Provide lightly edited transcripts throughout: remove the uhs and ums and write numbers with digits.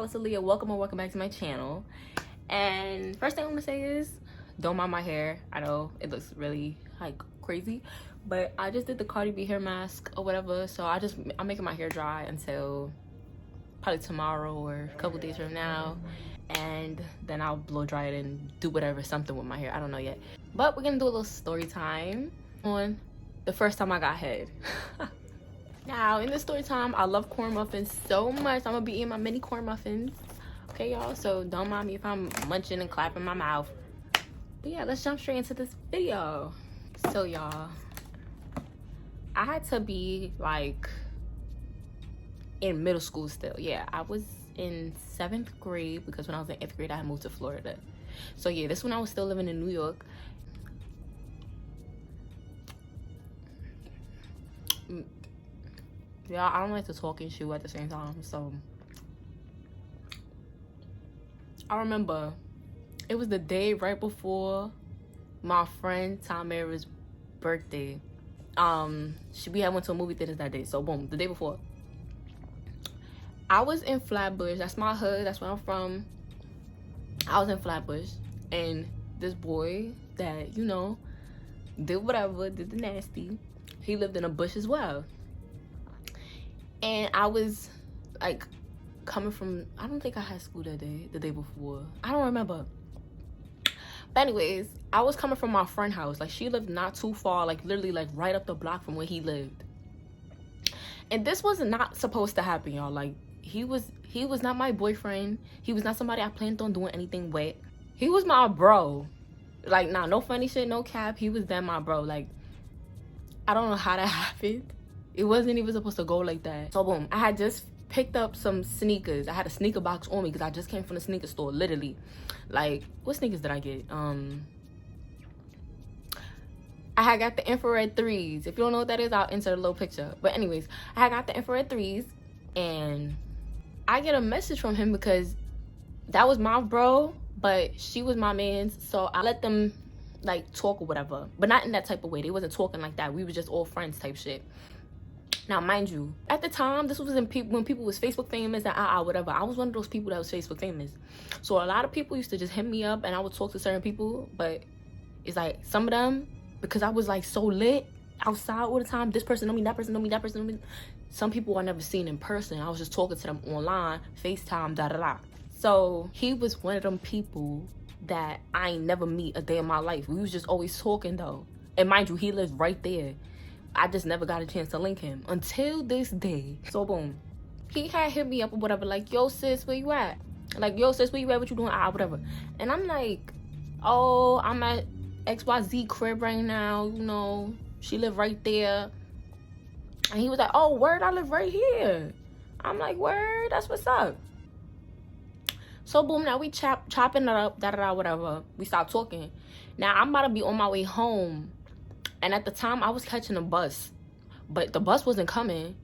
it's Aaliyah. Welcome back to my channel. And first thing I'm gonna say is don't mind my hair. I know it looks really like crazy, but I just did the Cardi B hair mask or whatever, so I'm making my hair dry until probably tomorrow or a couple days from now, and then I'll blow dry it and do something with my hair. I don't know yet, but we're gonna do a little story time on the first time I got head. Now, in this story time, I love corn muffins so much. I'm gonna be eating my mini corn muffins. Okay, y'all? So don't mind me if I'm munching and clapping my mouth. But yeah, let's jump straight into this video. So, y'all, I had to be like in middle school still. Yeah, I was in 7th grade because when I was in 8th grade, I had moved to Florida. So yeah, this when I was still living in New York. Yeah, I don't like to talk and shoe at the same time, so I remember it was the day right before my friend Tamara's birthday. We had went to a movie theater that day, so boom, the day before. I was in Flatbush, that's my hood, that's where I'm from. I was in Flatbush, and this boy that, you know, did whatever, did the nasty, he lived in a bush as well. And I was like coming from, I don't think I had school that day, the day before. I don't remember. But anyways, I was coming from my friend's house. Like, she lived not too far, like literally like right up the block from where he lived. And this was not supposed to happen, y'all. Like, he was not my boyfriend. He was not somebody I planned on doing anything with. He was my bro. Like, nah, no funny shit, no cap. He was then my bro. Like, I don't know how that happened. It wasn't even supposed to go like that. So boom, I had just picked up some sneakers. I had a sneaker box on me because I just came from the sneaker store, literally. Like, what sneakers did I get? I had got the infrared 3s. If you don't know what that is, I'll insert a little picture. But anyways, I had got the infrared 3s, and I get a message from him because that was my bro, but she was my man's. So I let them like talk or whatever, but not in that type of way. They wasn't talking like that. We were just all friends type shit. Now, mind you, at the time, this was when people was Facebook famous and whatever. I was one of those people that was Facebook famous. So a lot of people used to just hit me up and I would talk to certain people. But it's like some of them, because I was like so lit outside all the time. This person know me, that person know me, that person know me. Some people I never seen in person. I was just talking to them online, FaceTime, da-da-da. So he was one of them people that I ain't never meet a day in my life. We was just always talking though. And mind you, he lived right there. I just never got a chance to link him until this day. So boom, he had hit me up or whatever, like, yo sis, where you at? Like, yo sis, where you at? What you doing? Whatever. And I'm like, oh, I'm at XYZ crib right now, you know, she live right there. And he was like, oh, word, I live right here. I'm like, word, that's what's up. So boom, now we chopping it up, da-da-da, whatever. We start talking. Now I'm about to be on my way home. And at the time, I was catching a bus, but the bus wasn't coming,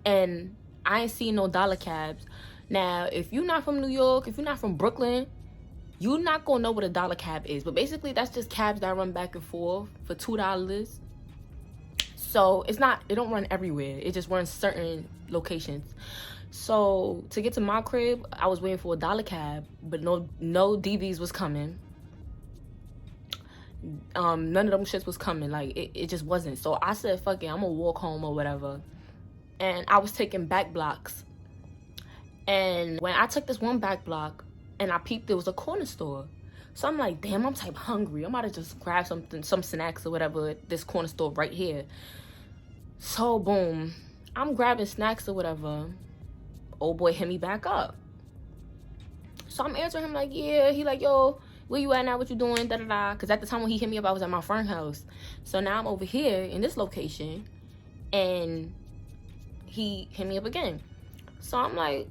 and I ain't seen no dollar cabs. Now, if you're not from New York, if you're not from Brooklyn, you're not gonna know what a dollar cab is. But basically, that's just cabs that run back and forth for $2. So it don't run everywhere. It just runs certain locations. So to get to my crib, I was waiting for a dollar cab, but no DVs was coming. None of them shits was coming. Like, it just wasn't. So I said, fuck it, I'm gonna walk home or whatever. And I was taking back blocks, and when I took this one back block and I peeped, there was a corner store. So I'm like, damn, I'm type hungry, I might have just grabbed some snacks or whatever at this corner store right here. So boom, I'm grabbing snacks or whatever. Old boy hit me back up. So I'm answering him like, yeah. He like, yo, where you at now? What you doing? Da da da. Because at the time when he hit me up, I was at my friend's house. So now I'm over here in this location, and he hit me up again. So I'm like,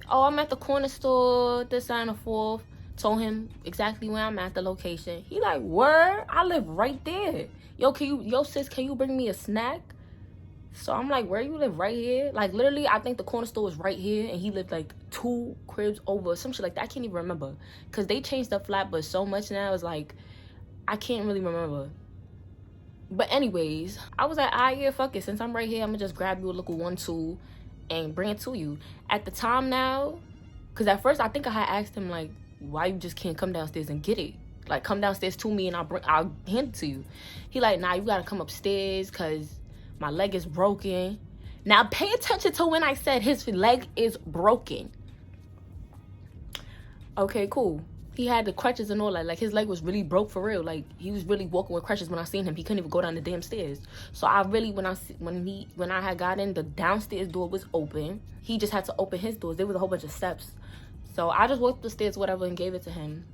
oh, I'm at the corner store, this, that, and the fourth. Told him exactly where I'm at, the location. He like, word? I live right there. Yo, sis, can you bring me a snack? So I'm like, where you live? Right here? Like, literally, I think the corner store was right here, and he lived like 2 cribs over, some shit like that. I can't even remember, because they changed up Flatbush so much now. It's like, I can't really remember. But anyways, I was like, yeah, fuck it. Since I'm right here, I'm gonna just grab you a little 1-2 and bring it to you. At the time now, Because at first, I think I had asked him, like, why you just can't come downstairs and get it? Like, come downstairs to me and I'll hand it to you. He like, nah, you gotta come upstairs because my leg is broken. Now, pay attention to when I said his leg is broken. Okay, cool. He had the crutches and all that. Like, his leg was really broke for real. Like, he was really walking with crutches when I seen him. He couldn't even go down the damn stairs. So I really, when I had got in, the downstairs door was open. He just had to open his doors. There was a whole bunch of steps. So I just walked up the stairs, whatever, and gave it to him.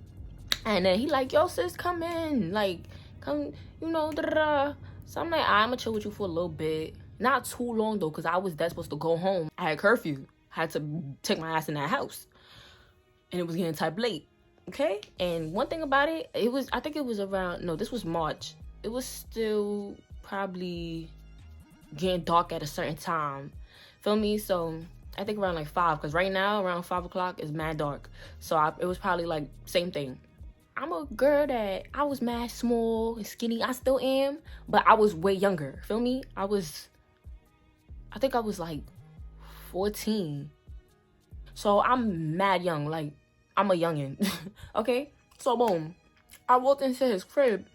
And then he like, yo, sis, come in. Like, come, you know, da-da-da. So I'm like, I'm gonna chill with you for a little bit. Not too long, though, because I was that supposed to go home. I had curfew. I had to take my ass in that house. And it was getting type late. Okay? And one thing about it, I think it was around, no, this was March. It was still probably getting dark at a certain time. Feel me? So I think around like 5, because right now around 5 o'clock is mad dark. So it was probably like same thing. I'm a girl that I was mad small and skinny. I still am, but I was way younger. Feel me? I think I was like 14. So I'm mad young. Like, I'm a youngin'. Okay? So boom. I walked into his crib.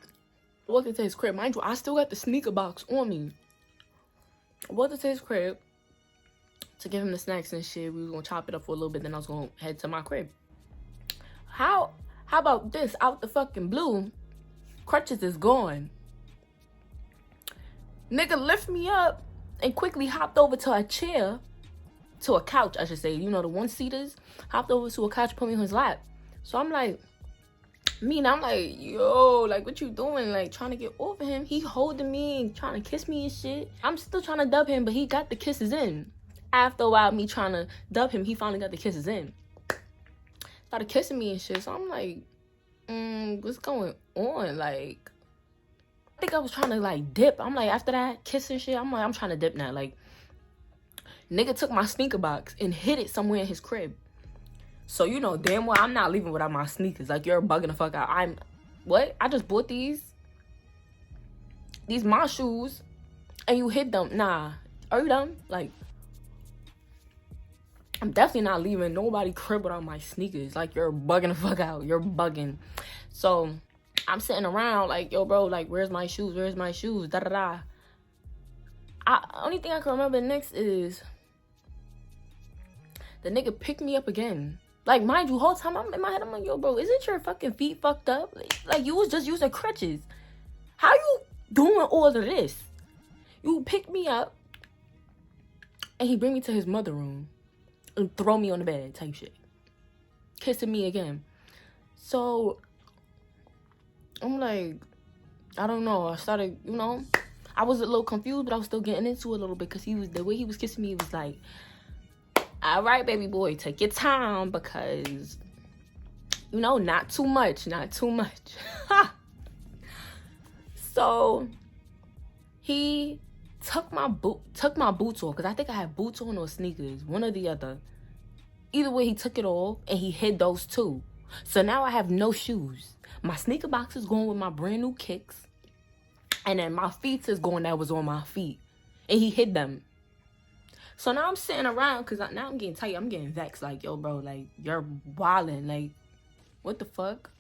Mind you, I still got the sneaker box on me. I walked into his crib to give him the snacks and shit. We was gonna chop it up for a little bit, then I was gonna head to my crib. How about this? Out the fucking blue, crutches is gone. Nigga lift me up and quickly hopped over to a chair, to a couch, I should say. You know, the one-seaters. Hopped over to a couch, put me on his lap. So I'm like, I'm like, yo, like, what you doing? Like, trying to get over him. He holding me and trying to kiss me and shit. I'm still trying to dub him, but he got the kisses in. After a while, me trying to dub him, he finally got the kisses in. Started kissing me and shit. So I'm like, what's going on? Like, I think I was trying to, like, dip. I'm like, after that kiss and shit, I'm like, I'm trying to dip now. Like, nigga took my sneaker box and hid it somewhere in his crib. So, you know, damn well, I'm not leaving without my sneakers. Like, you're bugging the fuck out. What? I just bought these my shoes, and you hid them. Nah. Are you dumb? Like, I'm definitely not leaving nobody crib without my sneakers. Like, you're bugging the fuck out. You're bugging. So, I'm sitting around like, yo, bro, like, where's my shoes? Where's my shoes? Da-da-da. Only thing I can remember next is the nigga picked me up again. Like, mind you, whole time I'm in my head, I'm like, yo, bro, isn't your fucking feet fucked up? Like, you was just using crutches. How you doing all of this? You pick me up, and he bring me to his mother room and throw me on the bed type shit. Kissing me again. So, I'm like, I don't know. I started, you know, I was a little confused, but I was still getting into it a little bit because the way he was kissing me, it was like, all right, baby boy, take your time because, you know, not too much. So he took my boots off because I think I had boots on or sneakers, one or the other. Either way, he took it off and he hid those too. So now I have no shoes. My sneaker box is going with my brand new kicks, and then my feet is going that was on my feet, and he hid them. So now I'm sitting around because now I'm getting tight. I'm getting vexed. Like, yo, bro, like, you're wilding. Like, what the fuck?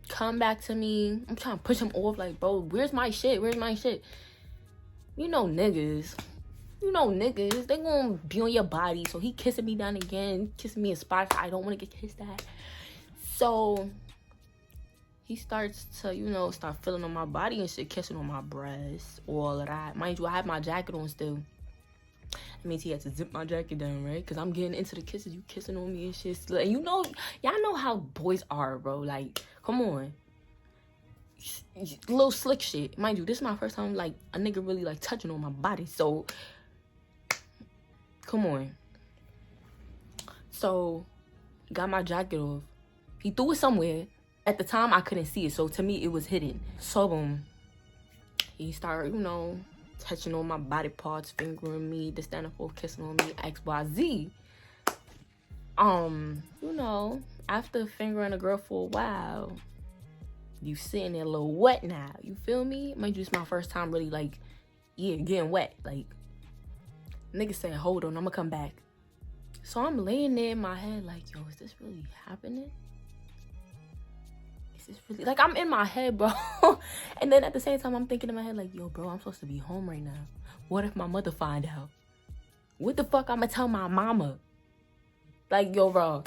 Come back to me. I'm trying to push him off. Like, bro, where's my shit? You know niggas. They gonna be on your body. So he kissing me down again. Kissing me in spots I don't want to get kissed at. So he starts to, you know, start feeling on my body and shit. Kissing on my breasts. All of that. Mind you, I have my jacket on still. That means he had to zip my jacket down, right? Because I'm getting into the kisses. You kissing on me and shit. And you know, y'all know how boys are, bro. Like, come on. Little slick shit. Mind you, this is my first time, like, a nigga really, like, touching on my body. So, come on. So, got my jacket off. He threw it somewhere. At the time, I couldn't see it. So, to me, it was hidden. So, boom. He started, you know, touching on my body parts, fingering me, this, that, and the fourth, kissing on me, XYZ. You know, after fingering a girl for a while, you sitting there a little wet now. You feel me? Mind you, it's my first time really, like, yeah, getting wet. Like, nigga said, hold on, I'm gonna come back. So I'm laying there in my head like, yo, is this really happening? Is this really, like, I'm in my head, bro. And then at the same time, I'm thinking in my head like, yo, bro, I'm supposed to be home right now. What if my mother find out? What the fuck I'ma tell my mama? Like, yo, bro.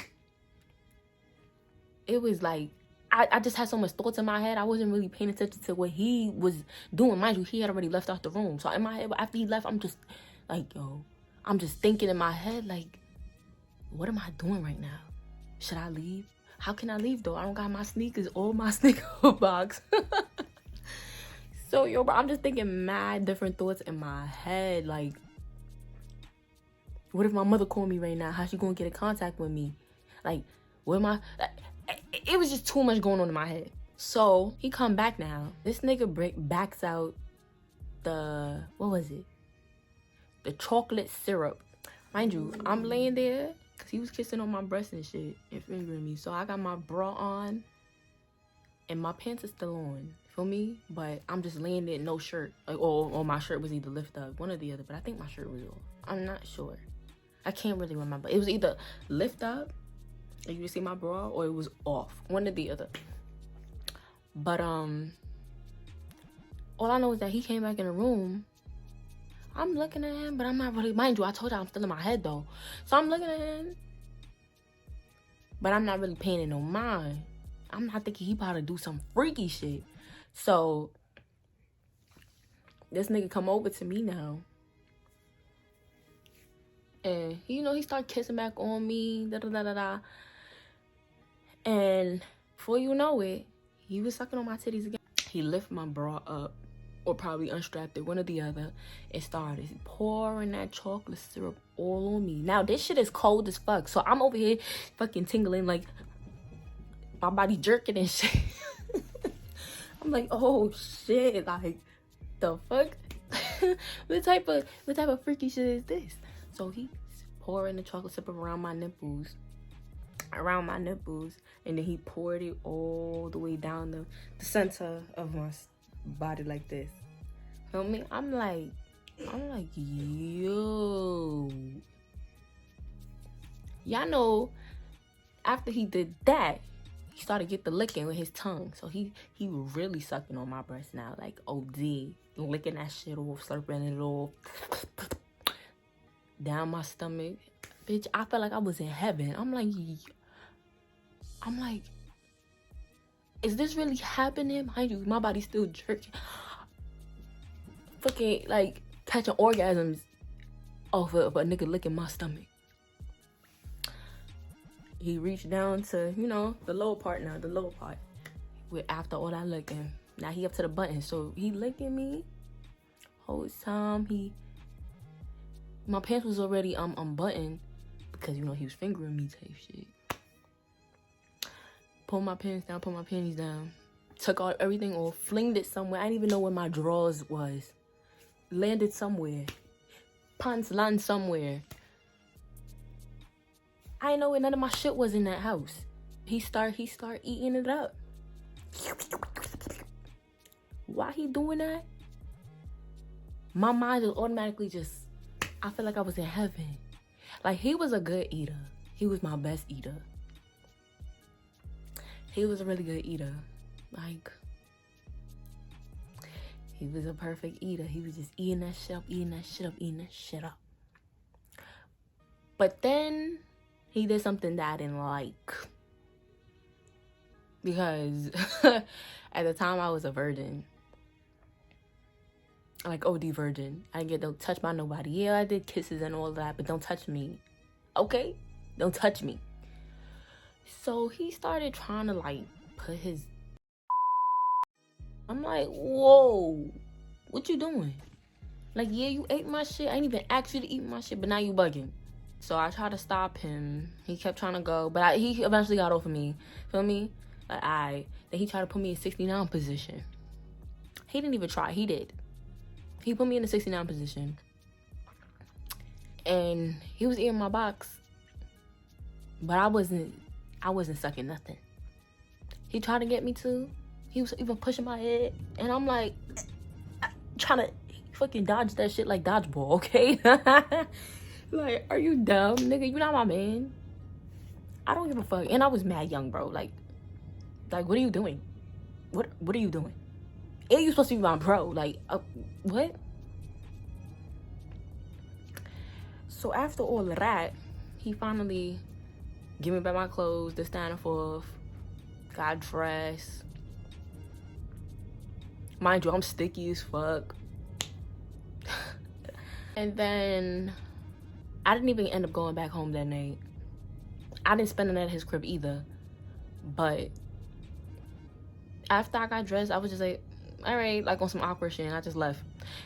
It was like, I just had so much thoughts in my head. I wasn't really paying attention to what he was doing. Mind you, he had already left out the room. So in my head, after he left, I'm just like, yo, I'm just thinking in my head, like, what am I doing right now? Should I leave? How can I leave, though? I don't got my sneakers or my sneaker box. So, yo, bro, I'm just thinking mad different thoughts in my head. Like, what if my mother called me right now? How she gonna get in contact with me? Like, what am I... It was just too much going on in my head. So, he come back now. This nigga backs out the... What was it? The chocolate syrup. Mind you, I'm laying there because he was kissing on my breast and shit and fingering me. So, I got my bra on and my pants are still on. Feel me? But I'm just laying there, no shirt. Like, or my shirt was either lift up, one or the other. But I think my shirt was off. I'm not sure. I can't really remember. It was either lift up, like you can see my bra, or it was off. One or the other. But all I know is that he came back in the room. I'm looking at him, but I'm not really, mind you, I told you I'm still in my head though. So I'm looking at him, but I'm not really paying it no mind. I'm not thinking he about to do some freaky shit. So this nigga come over to me now. And, you know, he started kissing back on me, da-da-da-da-da. And before you know it, he was sucking on my titties again. He lifted my bra up, or probably unstrapped it, one or the other, and started pouring that chocolate syrup all on me. Now, this shit is cold as fuck. So I'm over here fucking tingling, like, my body jerking and shit. I'm like, oh, shit. Like, the fuck? What type of freaky shit is this? So he's pouring the chocolate syrup around my nipples, and then he poured it all the way down the center of my body like this. Feel me? I'm like, yo. Y'all know, after he did that, he started to get the licking with his tongue. So he really sucking on my breast now, like OD, licking that shit off, slurping it off. Down my stomach. Bitch, I felt like I was in heaven. I'm like, is this really happening? Mind you, my body's still jerking. Fucking, like, catching orgasms off of a nigga licking my stomach. He reached down to, you know, the lower part now, after all that licking. Now he up to the button. So he licking me. Whole time my pants was already unbuttoned because, you know, he was fingering me type shit. Pull my pants down, put my panties down. Took all everything off, flinged it somewhere. I didn't even know where my drawers was. Landed somewhere. Pants landed somewhere. I didn't know where none of my shit was in that house. He start eating it up. Why he doing that? My mind is automatically just, I feel like I was in heaven. Like, he was a good eater. He was my best eater. He was a really good eater. Like, he was a perfect eater. He was just eating that shit up. But then he did something that I didn't like. Because at the time I was a virgin. Like, OD virgin. I didn't get no touch by nobody. Yeah, I did kisses and all that, but don't touch me. Okay? Don't touch me. So he started trying to, like, put his... I'm like, whoa. What you doing? Like, yeah, you ate my shit. I ain't even asked you to eat my shit, but now you bugging. So I tried to stop him. He kept trying to go, but he eventually got off of me. Feel me? Like, then he tried to put me in 69 position. He didn't even try. He did. He put me in the 69 position. And he was eating my box. But I wasn't sucking nothing. He tried to get me to. He was even pushing my head. And I'm like, trying to fucking dodge that shit like dodgeball, okay? Like, are you dumb, nigga? You not my man. I don't give a fuck. And I was mad young, bro. Like, what are you doing? What are you doing? And you supposed to be my bro. Like, what? So after all of that, he finally gave me back my clothes, this, that, and forth. Got dressed. Mind you, I'm sticky as fuck. And then I didn't even end up going back home that night. I didn't spend the night at his crib either. But after I got dressed, I was just like, all right, like on some awkward shit, and I just left.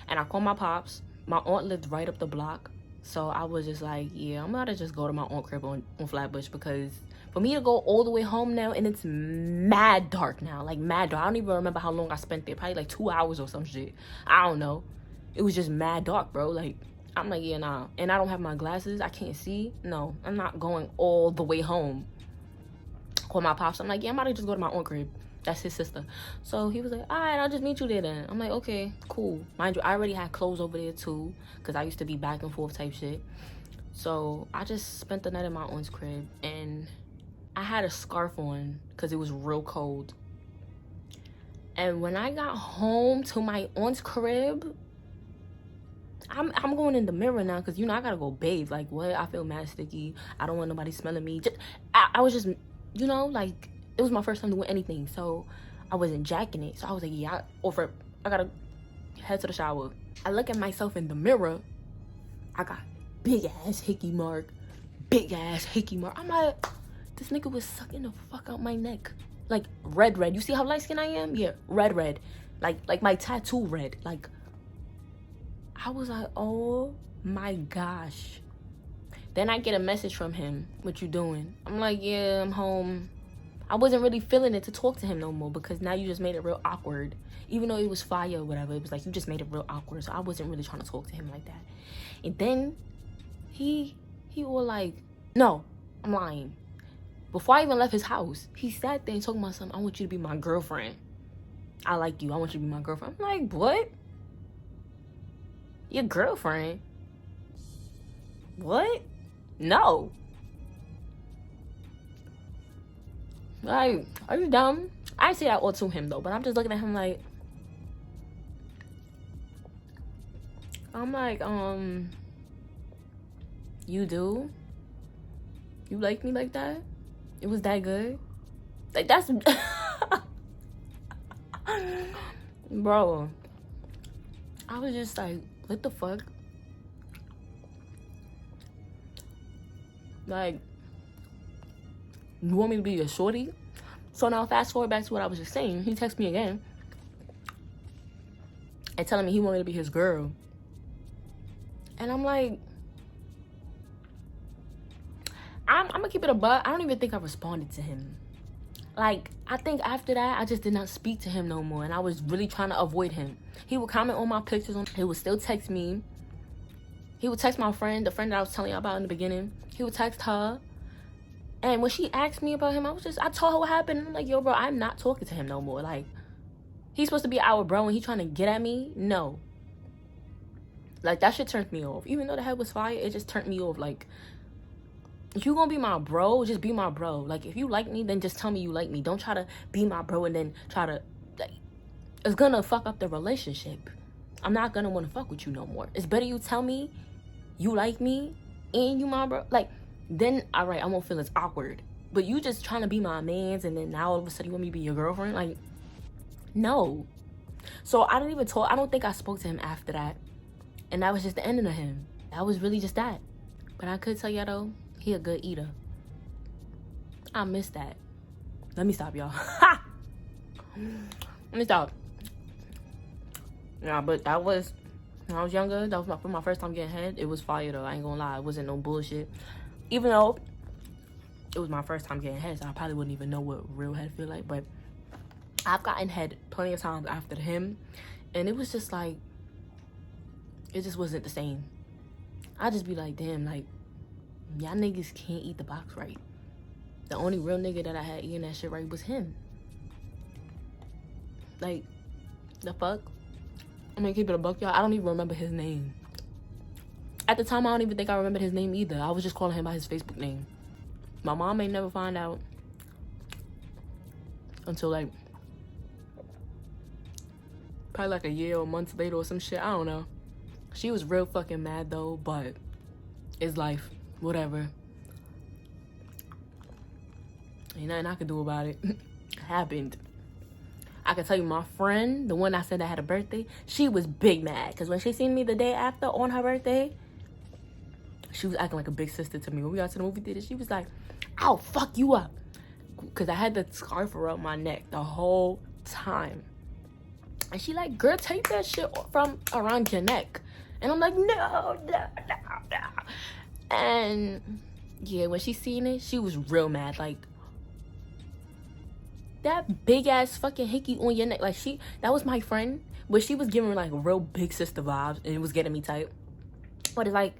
And I called my pops. My aunt lived right up the block. So I was just like, yeah, I'm about to just go to my aunt's crib on Flatbush, because for me to go all the way home now, and it's mad dark now, like mad dark. I don't even remember how long I spent there, probably like 2 hours or some shit. I don't know. It was just mad dark, bro. Like, I'm like, yeah, nah. And I don't have my glasses. I can't see. No, I'm not going all the way home. Call my pops. I'm like, yeah, I'm about to just go to my aunt's crib. That's his sister. So he was like, all right, I'll just meet you there then. I'm like, okay, cool. Mind you, I already had clothes over there too, because I used to be back and forth type shit. So I just spent the night at my aunt's crib, and I had a scarf on because it was real cold. And when I got home to my aunt's crib, I'm going in the mirror now, because, you know, I gotta go bathe. Like, what? I feel mad sticky. I don't want nobody smelling me. I was just, you know, like, it was my first time doing anything, so I wasn't jacking it. So I was like, yeah, I gotta head to the shower. I look at myself in the mirror. I got big ass hickey mark. I'm like, this nigga was sucking the fuck out my neck. Like, red. You see how light skinned I am? Yeah, red. Like my tattoo red. Like, I was like, oh my gosh. Then I get a message from him. What you doing? I'm like, yeah, I'm home. I wasn't really feeling it to talk to him no more, because now you just made it real awkward. Even though it was fire or whatever, it was like, you just made it real awkward. So I wasn't really trying to talk to him like that. And then he was like, no, I'm lying. Before I even left his house, he sat there and talking about something. I want you to be my girlfriend. I like you. I want you to be my girlfriend. I'm like, what? Your girlfriend? What? No. Like, are you dumb? I didn't say that all to him though, but I'm just looking at him like, I'm like, you do? You like me like that? It was that good? Like, that's bro. I was just like, what the fuck? Like, you want me to be a shorty? So now fast forward back to what I was just saying. He texts me again and telling me he wanted to be his girl. And I'm like, I'm gonna keep it a buck. I don't even think I responded to him. Like, I think after that, I just did not speak to him no more. And I was really trying to avoid him. He would comment on my pictures. He would still text me. He would text my friend, the friend that I was telling you about in the beginning. He would text her. And when she asked me about him, I told her what happened. I'm like, yo, bro, I'm not talking to him no more. Like, he's supposed to be our bro and he trying to get at me? No. Like, that shit turned me off. Even though the head was fire, it just turned me off. Like, if you gonna be my bro, just be my bro. Like, if you like me, then just tell me you like me. Don't try to be my bro and then try to, like, it's gonna fuck up the relationship. I'm not gonna wanna fuck with you no more. It's better you tell me you like me and you my bro. Like, then, all right, I won't feel as awkward. But you just trying to be my mans and then now all of a sudden you want me to be your girlfriend? Like, no. So I don't think I spoke to him after that. And that was just the ending of him. That was really just that. But I could tell y'all though, he a good eater. I miss that. Let me stop, y'all. Let me stop. Yeah, but that was, when I was younger, that was my first time getting head. It was fire though, I ain't gonna lie. It wasn't no bullshit. Even though it was my first time getting head, so I probably wouldn't even know what real head feel like. But I've gotten head plenty of times after him. And it was just like, it just wasn't the same. I just be like, damn, like, y'all niggas can't eat the box right. The only real nigga that I had eating that shit right was him. Like, the fuck? I'm gonna keep it a buck, y'all. I don't even remember his name. At the time, I don't even think I remembered his name either. I was just calling him by his Facebook name. My mom may never find out until like probably like a year or months later or some shit. I don't know. She was real fucking mad though, but it's life. Whatever. Ain't nothing I could do about it. It happened. I can tell you, my friend, the one I said that had a birthday, she was big mad. Because when she seen me the day after on her birthday, she was acting like a big sister to me. When we got to the movie theater, she was like, I'll fuck you up. Because I had the scarf around my neck the whole time. And she like, girl, take that shit from around your neck. And I'm like, no. And yeah, when she seen it, she was real mad. Like, that big ass fucking hickey on your neck. Like, that was my friend. But she was giving like real big sister vibes. And it was getting me tight. But it's like,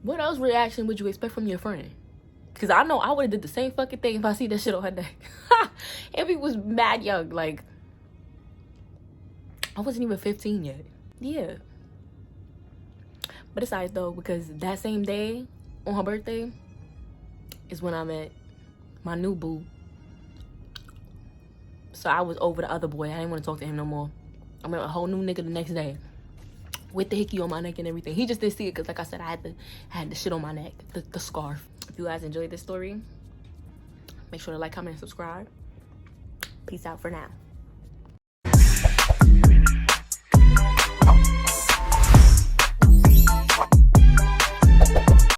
what else reaction would you expect from your friend? Because I know I would have did the same fucking thing if I see that shit on her neck. If he was mad young. Like, I wasn't even 15 yet. Yeah. But it's alright though, because that same day on her birthday is when I met my new boo. So I was over the other boy. I didn't want to talk to him no more. I met a whole new nigga the next day with the hickey on my neck and everything. He just didn't see it because, like I said, I had the shit on my neck, the scarf. If you guys enjoyed this story, make sure to like, comment, and subscribe. Peace out for now.